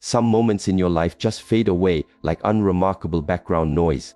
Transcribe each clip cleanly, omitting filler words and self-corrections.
Some moments in your life just fade away like unremarkable background noise.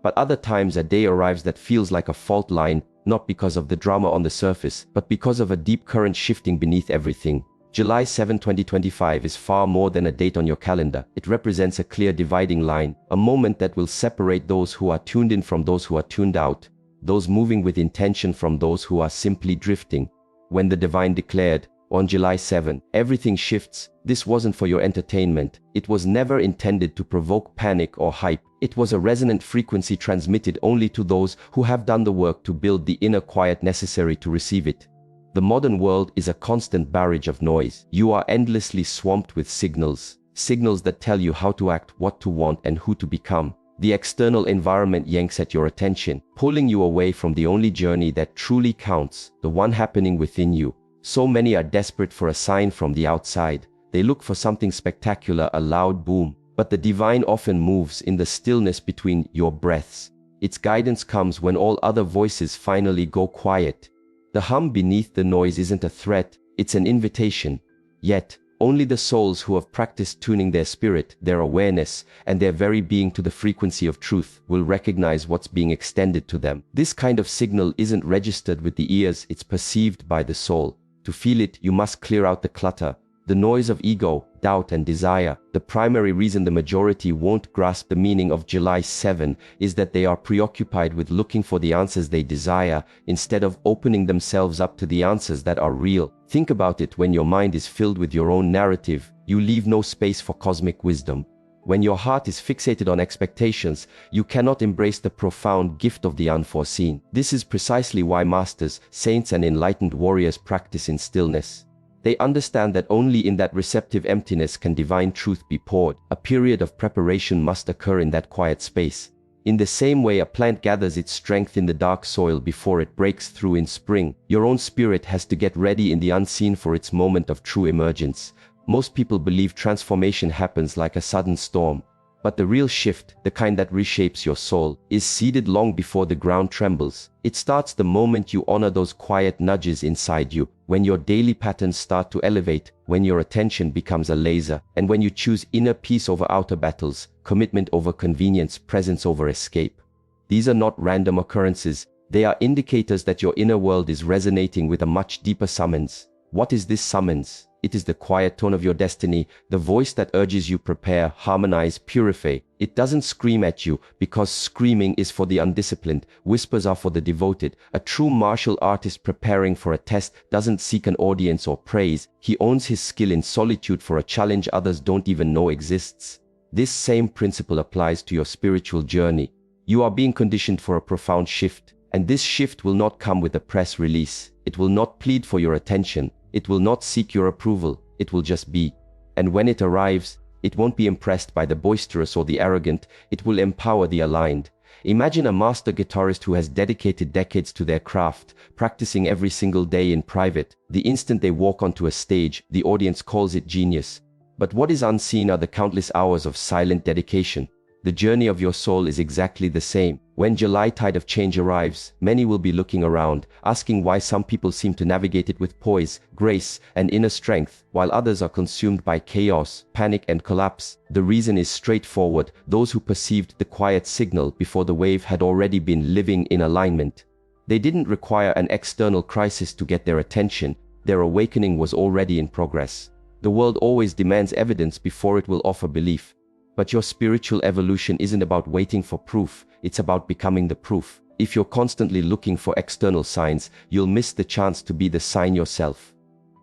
But other times a day arrives that feels like a fault line, not because of the drama on the surface, but because of a deep current shifting beneath everything. July 7, 2025 is far more than a date on your calendar. It represents a clear dividing line, a moment that will separate those who are tuned in from those who are tuned out, those moving with intention from those who are simply drifting. When the divine declared, on July 7, everything shifts, this wasn't for your entertainment. It was never intended to provoke panic or hype. It was a resonant frequency transmitted only to those who have done the work to build the inner quiet necessary to receive it. The modern world is a constant barrage of noise. You are endlessly swamped with signals that tell you how to act, what to want, and who to become. The external environment yanks at your attention, pulling you away from the only journey that truly counts, the one happening within you. So many are desperate for a sign from the outside. They look for something spectacular, a loud boom. But the divine often moves in the stillness between your breaths. Its guidance comes when all other voices finally go quiet. The hum beneath the noise isn't a threat, it's an invitation. Yet, only the souls who have practiced tuning their spirit, their awareness, and their very being to the frequency of truth will recognize what's being extended to them. This kind of signal isn't registered with the ears, it's perceived by the soul. To feel it, you must clear out the clutter, the noise of ego, doubt, and desire. The primary reason the majority won't grasp the meaning of July 7 is that they are preoccupied with looking for the answers they desire instead of opening themselves up to the answers that are real. Think about it. When your mind is filled with your own narrative, you leave no space for cosmic wisdom. When your heart is fixated on expectations, you cannot embrace the profound gift of the unforeseen. This is precisely why masters, saints, and enlightened warriors practice in stillness. They understand that only in that receptive emptiness can divine truth be poured. A period of preparation must occur in that quiet space. In the same way a plant gathers its strength in the dark soil before it breaks through in spring, your own spirit has to get ready in the unseen for its moment of true emergence. Most people believe transformation happens like a sudden storm. But the real shift, the kind that reshapes your soul, is seeded long before the ground trembles. It starts the moment you honor those quiet nudges inside you, when your daily patterns start to elevate, when your attention becomes a laser, and when you choose inner peace over outer battles, commitment over convenience, presence over escape. These are not random occurrences. They are indicators that your inner world is resonating with a much deeper summons. What is this summons? It is the quiet tone of your destiny, the voice that urges you prepare, harmonize, purify. It doesn't scream at you, because screaming is for the undisciplined, whispers are for the devoted. A true martial artist preparing for a test doesn't seek an audience or praise. He owns his skill in solitude for a challenge others don't even know exists. This same principle applies to your spiritual journey. You are being conditioned for a profound shift, and this shift will not come with a press release. It will not plead for your attention. It will not seek your approval, it will just be. And when it arrives, it won't be impressed by the boisterous or the arrogant, it will empower the aligned. Imagine a master guitarist who has dedicated decades to their craft, practicing every single day in private. The instant they walk onto a stage, the audience calls it genius. But what is unseen are the countless hours of silent dedication. The journey of your soul is exactly the same. When July tide of change arrives, many will be looking around, asking why some people seem to navigate it with poise, grace, and inner strength, while others are consumed by chaos, panic, and collapse. The reason is straightforward. Those who perceived the quiet signal before the wave had already been living in alignment. They didn't require an external crisis to get their attention. Their awakening was already in progress. The world always demands evidence before it will offer belief. But your spiritual evolution isn't about waiting for proof, it's about becoming the proof. If you're constantly looking for external signs, you'll miss the chance to be the sign yourself.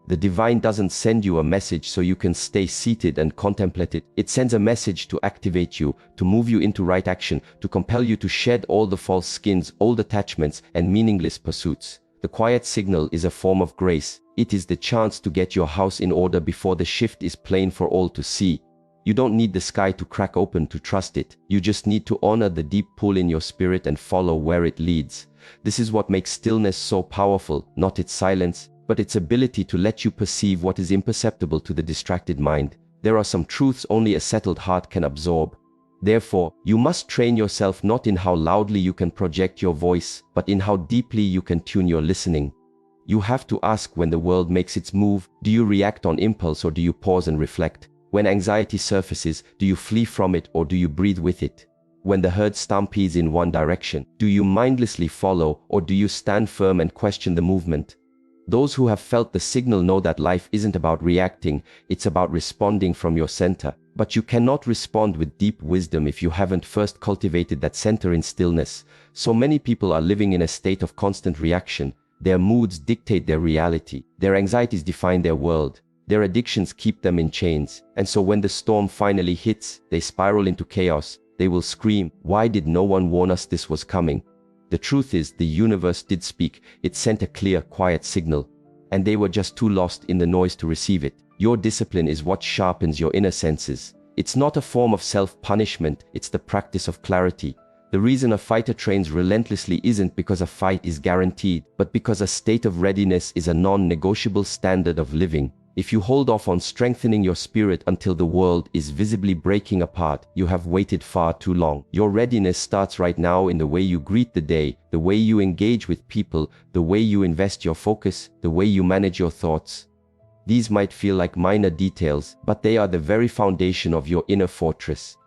The divine doesn't send you a message so you can stay seated and contemplate it. It sends a message to activate you, to move you into right action, to compel you to shed all the false skins, old attachments, and meaningless pursuits. The quiet signal is a form of grace. It is the chance to get your house in order before the shift is plain for all to see. You don't need the sky to crack open to trust it. You just need to honor the deep pull in your spirit and follow where it leads. This is what makes stillness so powerful, not its silence, but its ability to let you perceive what is imperceptible to the distracted mind. There are some truths only a settled heart can absorb. Therefore, you must train yourself not in how loudly you can project your voice, but in how deeply you can tune your listening. You have to ask when the world makes its move, do you react on impulse or do you pause and reflect? When anxiety surfaces, do you flee from it or do you breathe with it? When the herd stampedes in one direction, do you mindlessly follow or do you stand firm and question the movement? Those who have felt the signal know that life isn't about reacting, it's about responding from your center. But you cannot respond with deep wisdom if you haven't first cultivated that center in stillness. So many people are living in a state of constant reaction. Their moods dictate their reality. Their anxieties define their world. Their addictions keep them in chains. And so when the storm finally hits, they spiral into chaos. They will scream, "Why did no one warn us this was coming?" The truth is, the universe did speak. It sent a clear, quiet signal. And they were just too lost in the noise to receive it. Your discipline is what sharpens your inner senses. It's not a form of self-punishment, it's the practice of clarity. The reason a fighter trains relentlessly isn't because a fight is guaranteed, but because a state of readiness is a non-negotiable standard of living. If you hold off on strengthening your spirit until the world is visibly breaking apart, you have waited far too long. Your readiness starts right now in the way you greet the day, the way you engage with people, the way you invest your focus, the way you manage your thoughts. These might feel like minor details, but they are the very foundation of your inner fortress.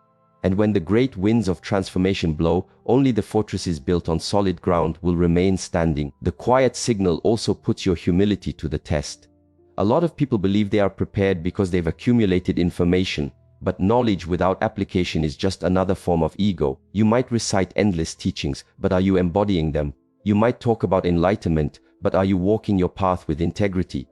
And when the great winds of transformation blow, only the fortresses built on solid ground will remain standing. The quiet signal also puts your humility to the test. A lot of people believe they are prepared because they've accumulated information, but knowledge without application is just another form of ego. You might recite endless teachings, but are you embodying them? You might talk about enlightenment, but are you walking your path with integrity?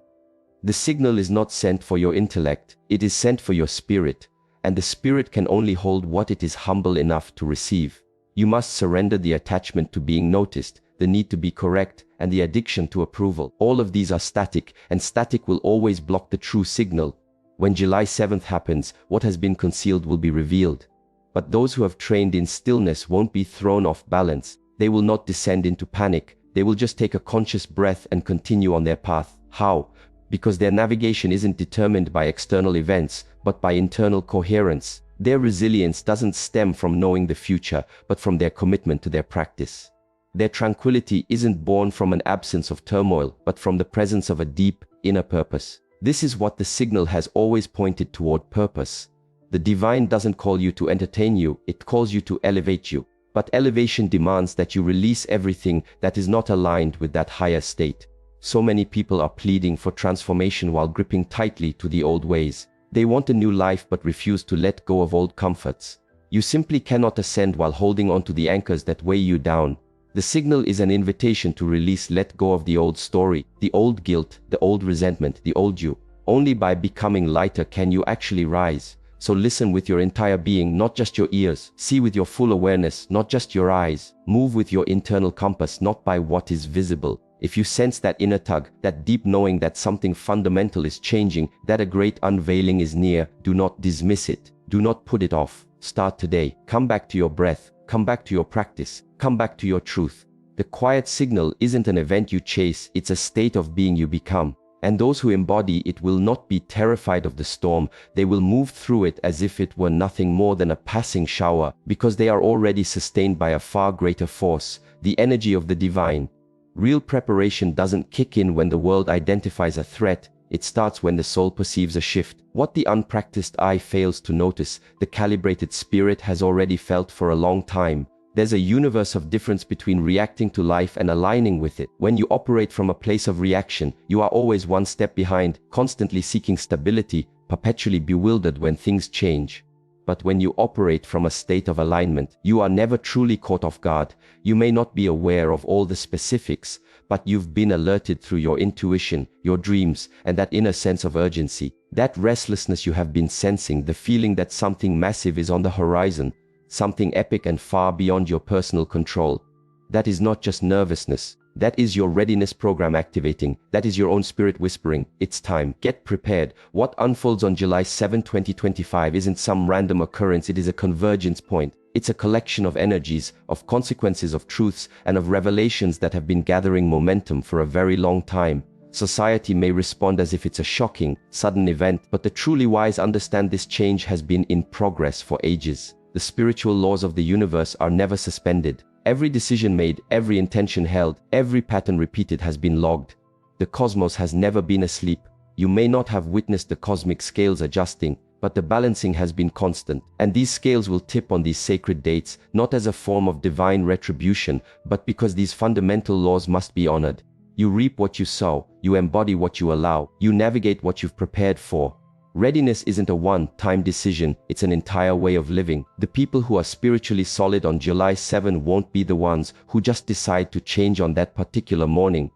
The signal is not sent for your intellect, it is sent for your spirit, and the spirit can only hold what it is humble enough to receive. You must surrender the attachment to being noticed, the need to be correct, and the addiction to approval. All of these are static, and static will always block the true signal. When July 7th happens, what has been concealed will be revealed. But those who have trained in stillness won't be thrown off balance. They will not descend into panic. They will just take a conscious breath and continue on their path. How? Because their navigation isn't determined by external events, but by internal coherence. Their resilience doesn't stem from knowing the future, but from their commitment to their practice. Their tranquility isn't born from an absence of turmoil, but from the presence of a deep, inner purpose. This is what the signal has always pointed toward: purpose. The divine doesn't call you to entertain you, it calls you to elevate you. But elevation demands that you release everything that is not aligned with that higher state. So many people are pleading for transformation while gripping tightly to the old ways. They want a new life but refuse to let go of old comforts. You simply cannot ascend while holding on to the anchors that weigh you down. The signal is an invitation to release, let go of the old story, the old guilt, the old resentment, the old you. Only by becoming lighter can you actually rise. So listen with your entire being, not just your ears. See with your full awareness, not just your eyes. Move with your internal compass, not by what is visible. If you sense that inner tug, that deep knowing that something fundamental is changing, that a great unveiling is near, do not dismiss it. Do not put it off. Start today. Come back to your breath. Come back to your practice. Come back to your truth. The quiet signal isn't an event you chase, it's a state of being you become. And those who embody it will not be terrified of the storm, they will move through it as if it were nothing more than a passing shower, because they are already sustained by a far greater force, the energy of the divine. Real preparation doesn't kick in when the world identifies a threat, it starts when the soul perceives a shift. What the unpracticed eye fails to notice, the calibrated spirit has already felt for a long time. There's a universe of difference between reacting to life and aligning with it. When you operate from a place of reaction, you are always one step behind, constantly seeking stability, perpetually bewildered when things change. But when you operate from a state of alignment, you are never truly caught off guard. You may not be aware of all the specifics, but you've been alerted through your intuition, your dreams, and that inner sense of urgency. That restlessness you have been sensing, the feeling that something massive is on the horizon, something epic and far beyond your personal control. That is not just nervousness. That is your readiness program activating. That is your own spirit whispering, it's time, get prepared. What unfolds on July 7, 2025 isn't some random occurrence, it is a convergence point. It's a collection of energies, of consequences, of truths, and of revelations that have been gathering momentum for a very long time. Society may respond as if it's a shocking, sudden event, but the truly wise understand this change has been in progress for ages. The spiritual laws of the universe are never suspended. Every decision made, every intention held, every pattern repeated has been logged. The cosmos has never been asleep. You may not have witnessed the cosmic scales adjusting, but the balancing has been constant, and these scales will tip on these sacred dates, not as a form of divine retribution, but because these fundamental laws must be honored. You reap what you sow, you embody what you allow, you navigate what you've prepared for. Readiness isn't a one-time decision, it's an entire way of living. The people who are spiritually solid on July 7 won't be the ones who just decide to change on that particular morning.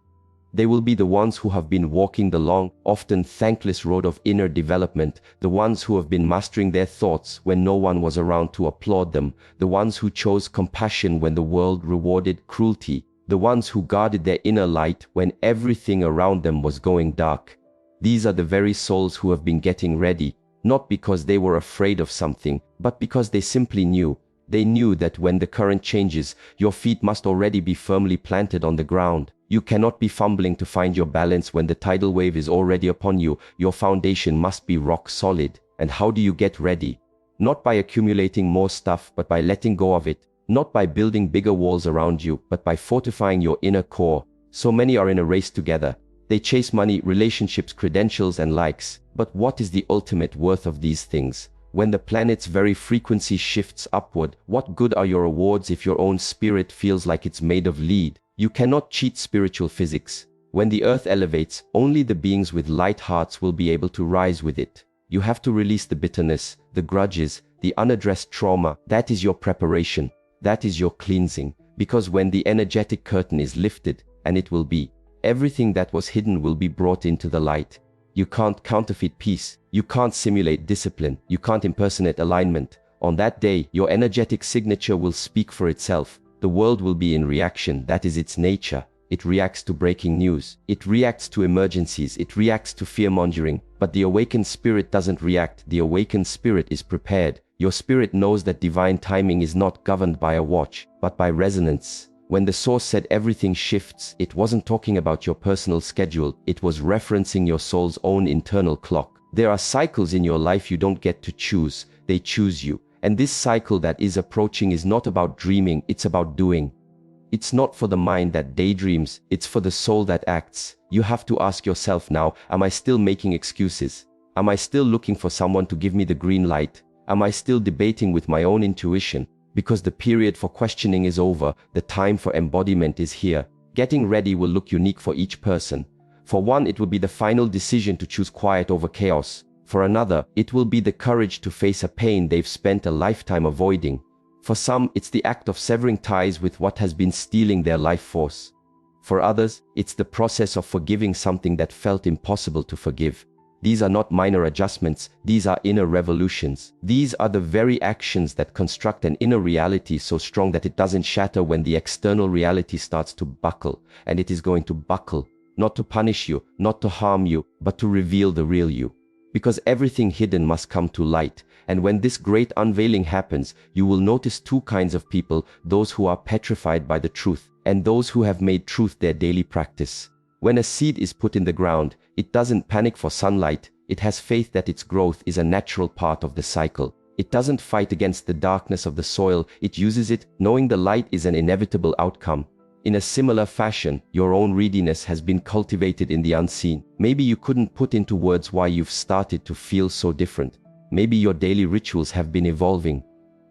They will be the ones who have been walking the long, often thankless road of inner development, the ones who have been mastering their thoughts when no one was around to applaud them, the ones who chose compassion when the world rewarded cruelty, the ones who guarded their inner light when everything around them was going dark. These are the very souls who have been getting ready, not because they were afraid of something, but because they simply knew. They knew that when the current changes, your feet must already be firmly planted on the ground. You cannot be fumbling to find your balance when the tidal wave is already upon you. Your foundation must be rock solid. And how do you get ready? Not by accumulating more stuff, but by letting go of it. Not by building bigger walls around you, but by fortifying your inner core. So many are in a race together. They chase money, relationships, credentials, and likes. But what is the ultimate worth of these things? When the planet's very frequency shifts upward, what good are your awards if your own spirit feels like it's made of lead? You cannot cheat spiritual physics. When the earth elevates, only the beings with light hearts will be able to rise with it. You have to release the bitterness, the grudges, the unaddressed trauma. That is your preparation. That is your cleansing. Because when the energetic curtain is lifted, and it will be, everything that was hidden will be brought into the light. You can't counterfeit peace. You can't simulate discipline. You can't impersonate alignment. On that day, your energetic signature will speak for itself. The world will be in reaction. That is its nature. It reacts to breaking news. It reacts to emergencies. It reacts to fear-mongering. But the awakened spirit doesn't react. The awakened spirit is prepared. Your spirit knows that divine timing is not governed by a watch, but by resonance. When the source said everything shifts, it wasn't talking about your personal schedule. It was referencing your soul's own internal clock. There are cycles in your life you don't get to choose. They choose you. And this cycle that is approaching is not about dreaming, it's about doing. It's not for the mind that daydreams, it's for the soul that acts. You have to ask yourself now, am I still making excuses? Am I still looking for someone to give me the green light? Am I still debating with my own intuition? Because the period for questioning is over, the time for embodiment is here. Getting ready will look unique for each person. For one, it will be the final decision to choose quiet over chaos. For another, it will be the courage to face a pain they've spent a lifetime avoiding. For some, it's the act of severing ties with what has been stealing their life force. For others, it's the process of forgiving something that felt impossible to forgive. These are not minor adjustments, these are inner revolutions. These are the very actions that construct an inner reality so strong that it doesn't shatter when the external reality starts to buckle. And it is going to buckle, not to punish you, not to harm you, but to reveal the real you. Because everything hidden must come to light. And when this great unveiling happens, you will notice two kinds of people, those who are petrified by the truth, and those who have made truth their daily practice. When a seed is put in the ground, it doesn't panic for sunlight. It has faith that its growth is a natural part of the cycle. It doesn't fight against the darkness of the soil. It uses it, knowing the light is an inevitable outcome. In a similar fashion, your own readiness has been cultivated in the unseen. Maybe you couldn't put into words why you've started to feel so different. Maybe your daily rituals have been evolving.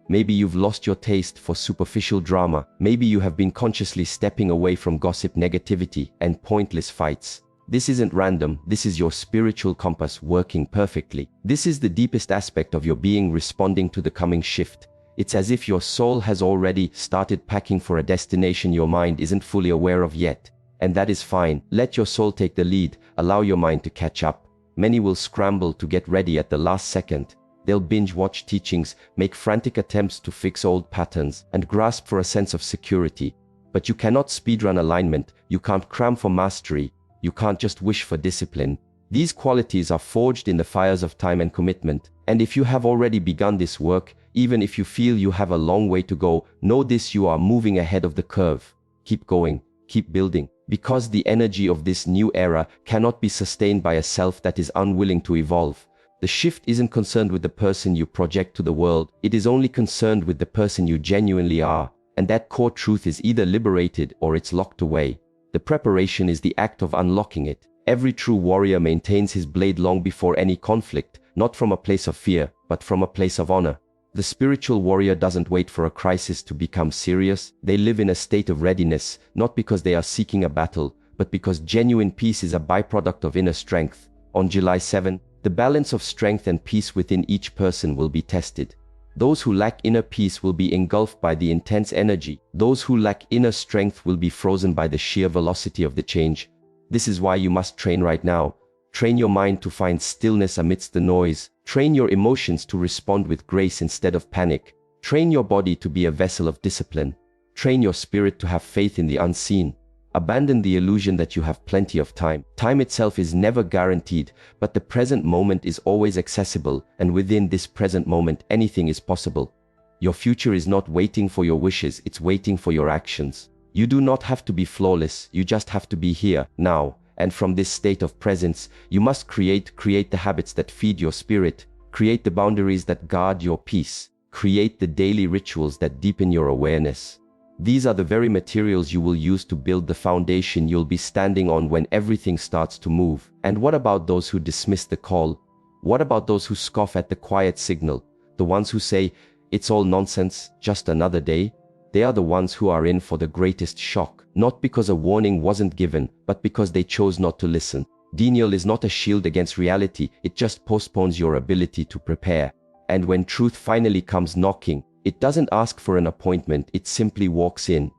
Maybe you've lost your taste for superficial drama. Maybe you have been consciously stepping away from gossip, negativity, and pointless fights. This isn't random. This is your spiritual compass working perfectly. This is the deepest aspect of your being responding to the coming shift. It's as if your soul has already started packing for a destination your mind isn't fully aware of yet. And that is fine. Let your soul take the lead. Allow your mind to catch up. Many will scramble to get ready at the last second. They'll binge-watch teachings, make frantic attempts to fix old patterns, and grasp for a sense of security. But you cannot speedrun alignment. You can't cram for mastery. You can't just wish for discipline. These qualities are forged in the fires of time and commitment. And if you have already begun this work, even if you feel you have a long way to go, know this: you are moving ahead of the curve. Keep going, keep building, because the energy of this new era cannot be sustained by a self that is unwilling to evolve. The shift isn't concerned with the person you project to the world, it is only concerned with the person you genuinely are. And that core truth is either liberated or it's locked away. The preparation is the act of unlocking it. Every true warrior maintains his blade long before any conflict, not from a place of fear, but from a place of honor. The spiritual warrior doesn't wait for a crisis to become serious. They live in a state of readiness, not because they are seeking a battle, but because genuine peace is a byproduct of inner strength. On July 7, the balance of strength and peace within each person will be tested. Those who lack inner peace will be engulfed by the intense energy. Those who lack inner strength will be frozen by the sheer velocity of the change. This is why you must train right now. Train your mind to find stillness amidst the noise. Train your emotions to respond with grace instead of panic. Train your body to be a vessel of discipline. Train your spirit to have faith in the unseen. Abandon the illusion that you have plenty of time. Time itself is never guaranteed, but the present moment is always accessible, and within this present moment, anything is possible. Your future is not waiting for your wishes, it's waiting for your actions. You do not have to be flawless, you just have to be here, now. And from this state of presence, you must create the habits that feed your spirit, create the boundaries that guard your peace, create the daily rituals that deepen your awareness. These are the very materials you will use to build the foundation you'll be standing on when everything starts to move. And what about those who dismiss the call? What about those who scoff at the quiet signal? The ones who say, "It's all nonsense, just another day"? They are the ones who are in for the greatest shock, not because a warning wasn't given, but because they chose not to listen. Denial is not a shield against reality, it just postpones your ability to prepare. And when truth finally comes knocking, it doesn't ask for an appointment, it simply walks in.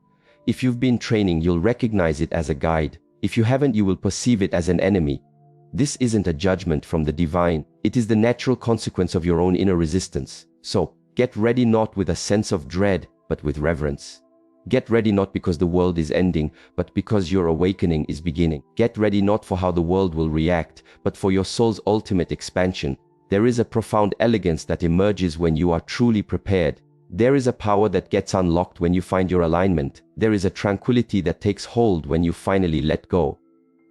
If you've been training, you'll recognize it as a guide. If you haven't, you will perceive it as an enemy. This isn't a judgment from the divine, it is the natural consequence of your own inner resistance. So, get ready not with a sense of dread, but with reverence. Get ready not because the world is ending, but because your awakening is beginning. Get ready not for how the world will react, but for your soul's ultimate expansion. There is a profound elegance that emerges when you are truly prepared. There is a power that gets unlocked when you find your alignment. There is a tranquility that takes hold when you finally let go.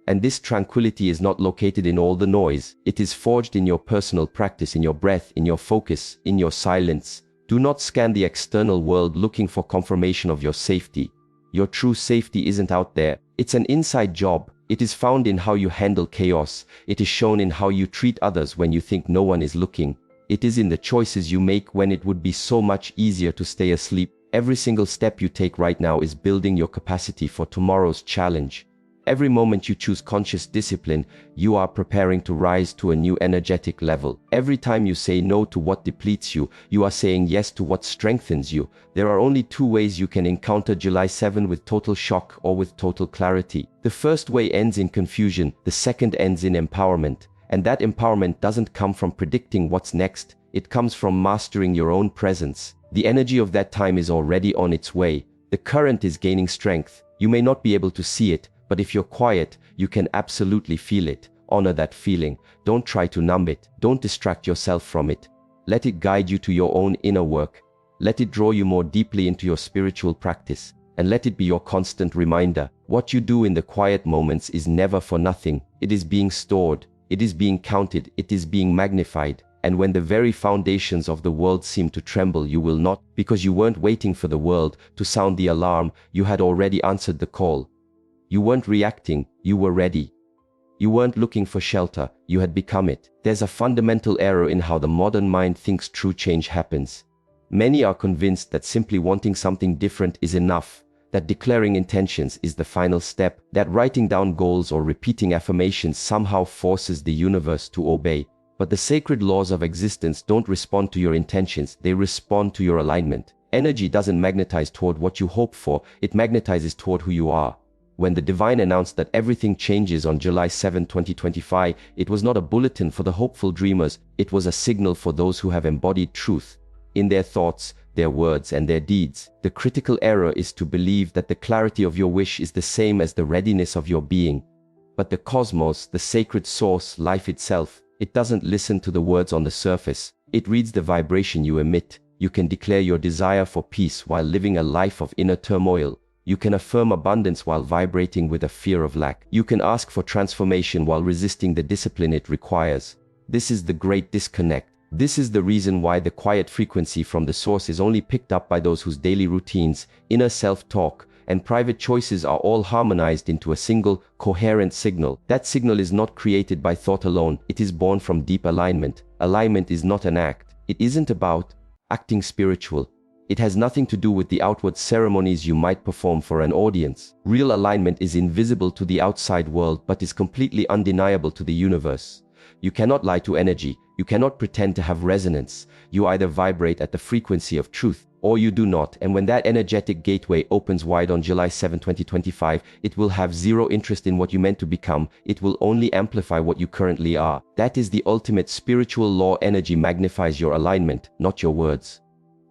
And this tranquility is not located in all the noise. It is forged in your personal practice, in your breath, in your focus, in your silence. Do not scan the external world looking for confirmation of your safety. Your true safety isn't out there. It's an inside job. It is found in how you handle chaos. It is shown in how you treat others when you think no one is looking. It is in the choices you make when it would be so much easier to stay asleep. Every single step you take right now is building your capacity for tomorrow's challenge. Every moment you choose conscious discipline, you are preparing to rise to a new energetic level. Every time you say no to what depletes you, you are saying yes to what strengthens you. There are only two ways you can encounter July 7 with total shock or with total clarity. The first way ends in confusion, the second ends in empowerment. And that empowerment doesn't come from predicting what's next, it comes from mastering your own presence. The energy of that time is already on its way. The current is gaining strength. You may not be able to see it, but if you're quiet, you can absolutely feel it. Honor that feeling. Don't try to numb it. Don't distract yourself from it. Let it guide you to your own inner work. Let it draw you more deeply into your spiritual practice. And let it be your constant reminder. What you do in the quiet moments is never for nothing. It is being stored. It is being counted. It is being magnified. And when the very foundations of the world seem to tremble, you will not, because you weren't waiting for the world to sound the alarm. You had already answered the call. You weren't reacting, you were ready. You weren't looking for shelter, you had become it. There's a fundamental error in how the modern mind thinks true change happens. Many are convinced that simply wanting something different is enough, that declaring intentions is the final step, that writing down goals or repeating affirmations somehow forces the universe to obey. But the sacred laws of existence don't respond to your intentions, they respond to your alignment. Energy doesn't magnetize toward what you hope for, it magnetizes toward who you are. When the divine announced that everything changes on July 7, 2025, it was not a bulletin for the hopeful dreamers, it was a signal for those who have embodied truth in their thoughts, their words, and their deeds. The critical error is to believe that the clarity of your wish is the same as the readiness of your being. But the cosmos, the sacred source, life itself, it doesn't listen to the words on the surface. It reads the vibration you emit. You can declare your desire for peace while living a life of inner turmoil. You can affirm abundance while vibrating with a fear of lack. You can ask for transformation while resisting the discipline it requires. This is the great disconnect. This is the reason why the quiet frequency from the source is only picked up by those whose daily routines, inner self-talk, and private choices are all harmonized into a single, coherent signal. That signal is not created by thought alone, it is born from deep alignment. alignment is not an act. It isn't about acting spiritual. It has nothing to do with the outward ceremonies you might perform for an audience. Real alignment is invisible to the outside world but is completely undeniable to the universe. You cannot lie to energy. You cannot pretend to have resonance. You either vibrate at the frequency of truth or you do not, and when that energetic gateway opens wide on July 7, 2025, it will have zero interest in what you meant to become. It will only amplify what you currently are. That is the ultimate spiritual law. Energy magnifies your alignment, not your words.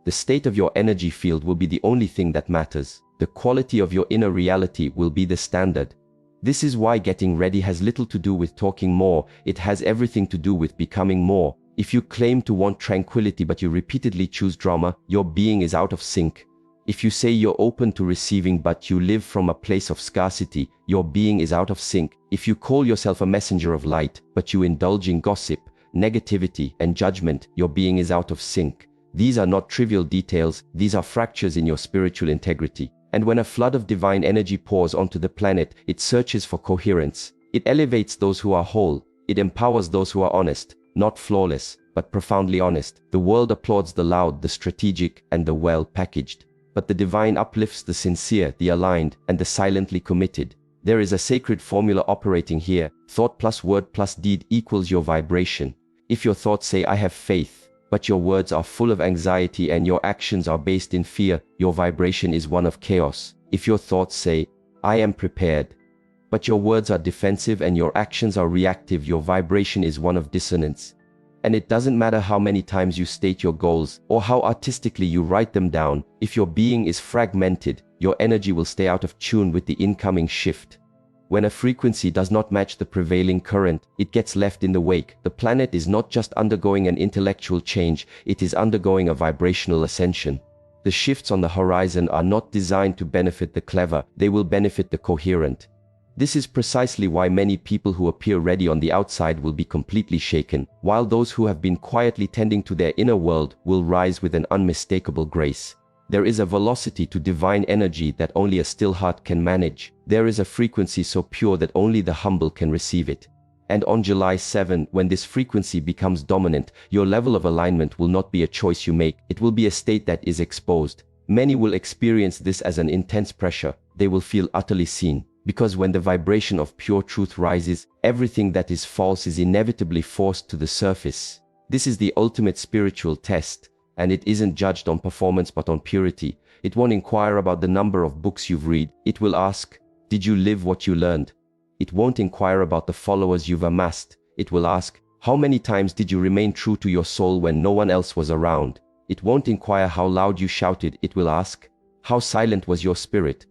The state of your energy field will be the only thing that matters. The quality of your inner reality will be the standard. This is why getting ready has little to do with talking more. It has everything to do with becoming more. If you claim to want tranquility but you repeatedly choose drama, your being is out of sync. If you say you're open to receiving but you live from a place of scarcity, your being is out of sync. If you call yourself a messenger of light but you indulge in gossip, negativity, and judgment, your being is out of sync. These are not trivial details, these are fractures in your spiritual integrity. And when a flood of divine energy pours onto the planet, it searches for coherence. It elevates those who are whole. It empowers those who are honest. Not flawless, but profoundly honest. The world applauds the loud, the strategic, and the well-packaged. But the divine uplifts the sincere, the aligned, and the silently committed. There is a sacred formula operating here. Thought plus word plus deed equals your vibration. If your thoughts say, "I have faith," but your words are full of anxiety and your actions are based in fear, your vibration is one of chaos. If your thoughts say, "I am prepared," but your words are defensive and your actions are reactive, your vibration is one of dissonance. And it doesn't matter how many times you state your goals or how artistically you write them down, if your being is fragmented, your energy will stay out of tune with the incoming shift. When a frequency does not match the prevailing current, it gets left in the wake. The planet is not just undergoing an intellectual change, it is undergoing a vibrational ascension. The shifts on the horizon are not designed to benefit the clever, they will benefit the coherent. This is precisely why many people who appear ready on the outside will be completely shaken, while those who have been quietly tending to their inner world will rise with an unmistakable grace. There is a velocity to divine energy that only a still heart can manage. There is a frequency so pure that only the humble can receive it. And on July 7, when this frequency becomes dominant, your level of alignment will not be a choice you make, it will be a state that is exposed. Many will experience this as an intense pressure. They will feel utterly seen. Because when the vibration of pure truth rises, everything that is false is inevitably forced to the surface. This is the ultimate spiritual test, and it isn't judged on performance but on purity. It won't inquire about the number of books you've read. It will ask, did you live what you learned? It won't inquire about the followers you've amassed. It will ask, how many times did you remain true to your soul when no one else was around? It won't inquire how loud you shouted. It will ask, how silent was your spirit?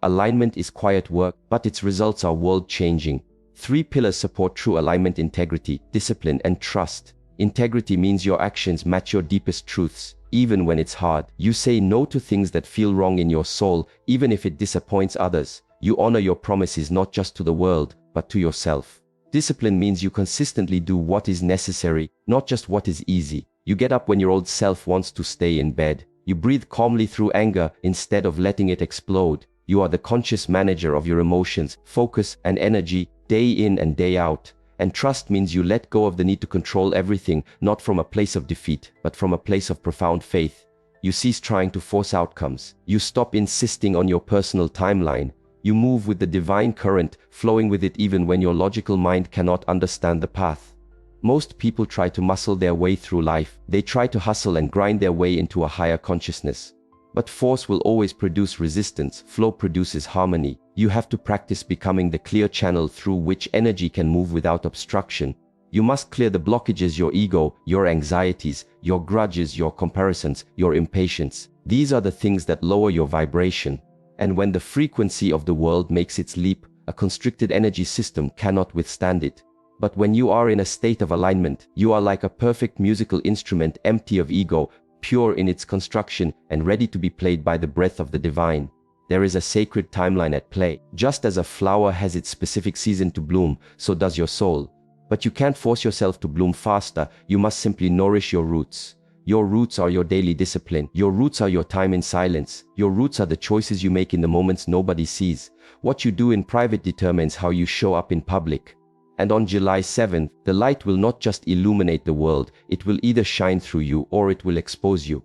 Alignment is quiet work, but its results are world-changing. 3 pillars support true alignment: integrity, discipline, and trust. Integrity means your actions match your deepest truths, even when it's hard. You say no to things that feel wrong in your soul, even if it disappoints others. You honor your promises not just to the world, but to yourself. Discipline means you consistently do what is necessary, not just what is easy. You get up when your old self wants to stay in bed. You breathe calmly through anger instead of letting it explode. You are the conscious manager of your emotions, focus, and energy, day in and day out. And trust means you let go of the need to control everything, not from a place of defeat, but from a place of profound faith. You cease trying to force outcomes. You stop insisting on your personal timeline. You move with the divine current, flowing with it even when your logical mind cannot understand the path. Most people try to muscle their way through life. They try to hustle and grind their way into a higher consciousness. But force will always produce resistance. Flow produces harmony. You have to practice becoming the clear channel through which energy can move without obstruction. You must clear the blockages: your ego, your anxieties, your grudges, your comparisons, your impatience. These are the things that lower your vibration. And when the frequency of the world makes its leap, a constricted energy system cannot withstand it. But when you are in a state of alignment, you are like a perfect musical instrument, empty of ego, pure in its construction, and ready to be played by the breath of the divine. There is a sacred timeline at play. Just as a flower has its specific season to bloom, so does your soul. But you can't force yourself to bloom faster. You must simply nourish your roots. Your roots are your daily discipline. Your roots are your time in silence. Your roots are the choices you make in the moments nobody sees. What you do in private determines how you show up in public. And on July 7th, the light will not just illuminate the world, it will either shine through you or it will expose you.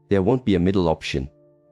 There won't be a middle option.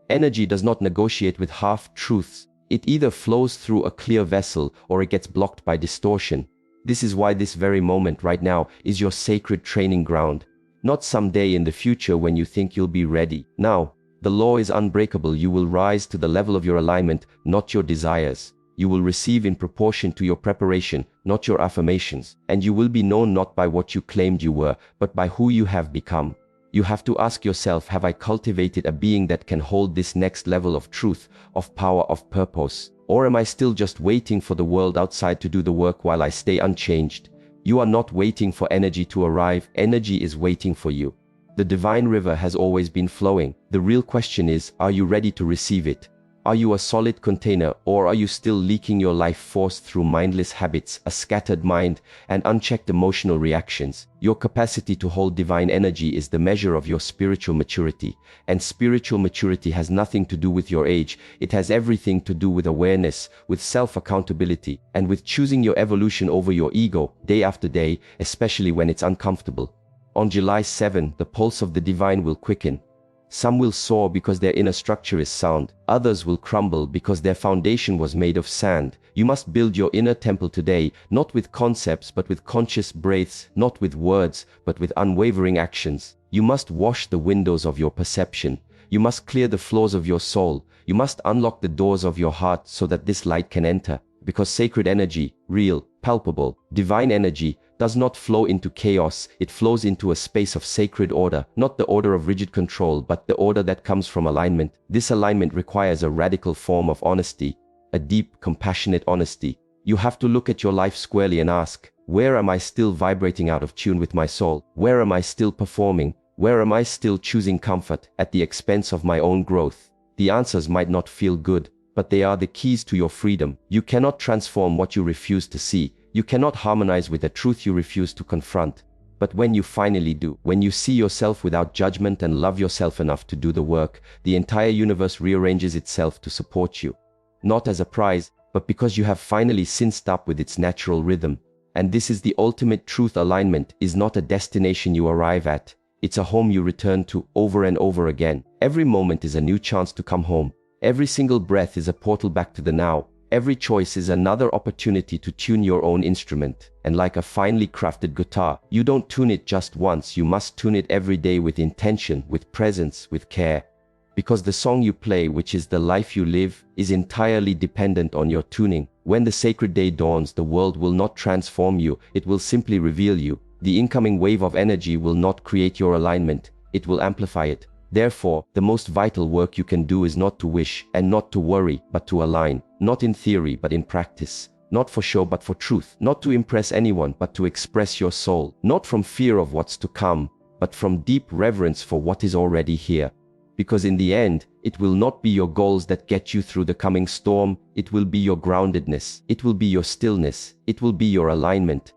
Energy does not negotiate with half-truths. It either flows through a clear vessel or it gets blocked by distortion. This is why this very moment right now is your sacred training ground. Not someday in the future when you think you'll be ready. Now, the law is unbreakable. You will rise to the level of your alignment, not your desires. You will receive in proportion to your preparation, not your affirmations. And you will be known not by what you claimed you were, but by who you have become. You have to ask yourself, have I cultivated a being that can hold this next level of truth, of power, of purpose? Or am I still just waiting for the world outside to do the work while I stay unchanged? You are not waiting for energy to arrive, energy is waiting for you. The divine river has always been flowing. The real question is, are you ready to receive it? Are you a solid container, or are you still leaking your life force through mindless habits, a scattered mind, and unchecked emotional reactions? Your capacity to hold divine energy is the measure of your spiritual maturity. And spiritual maturity has nothing to do with your age. It has everything to do with awareness, with self-accountability, and with choosing your evolution over your ego, day after day, especially when it's uncomfortable. On July 7, the pulse of the divine will quicken. Some will soar because their inner structure is sound. Others will crumble because their foundation was made of sand. You must build your inner temple today, not with concepts but with conscious breaths, not with words but with unwavering actions. You must wash the windows of your perception. You must clear the floors of your soul. You must unlock the doors of your heart so that this light can enter. Because sacred energy, real, palpable, divine energy, does not flow into chaos, it flows into a space of sacred order, not the order of rigid control, but the order that comes from alignment. This alignment requires a radical form of honesty, a deep, compassionate honesty. You have to look at your life squarely and ask, where am I still vibrating out of tune with my soul? Where am I still performing? Where am I still choosing comfort at the expense of my own growth? The answers might not feel good, but they are the keys to your freedom. You cannot transform what you refuse to see. You cannot harmonize with the truth you refuse to confront. But when you finally do, when you see yourself without judgment and love yourself enough to do the work, the entire universe rearranges itself to support you. Not as a prize, but because you have finally synced up with its natural rhythm. And this is the ultimate truth. Alignment is not a destination you arrive at. It's a home you return to over and over again. Every moment is a new chance to come home. Every single breath is a portal back to the now. Every choice is another opportunity to tune your own instrument. And like a finely crafted guitar, you don't tune it just once, you must tune it every day with intention, with presence, with care. Because the song you play, which is the life you live, is entirely dependent on your tuning. When the sacred day dawns, the world will not transform you, it will simply reveal you. The incoming wave of energy will not create your alignment, it will amplify it. Therefore, the most vital work you can do is not to wish and not to worry, but to align. Not in theory, but in practice. Not for show, but for truth. Not to impress anyone, but to express your soul. Not from fear of what's to come, but from deep reverence for what is already here. Because in the end, it will not be your goals that get you through the coming storm. It will be your groundedness. It will be your stillness. It will be your alignment.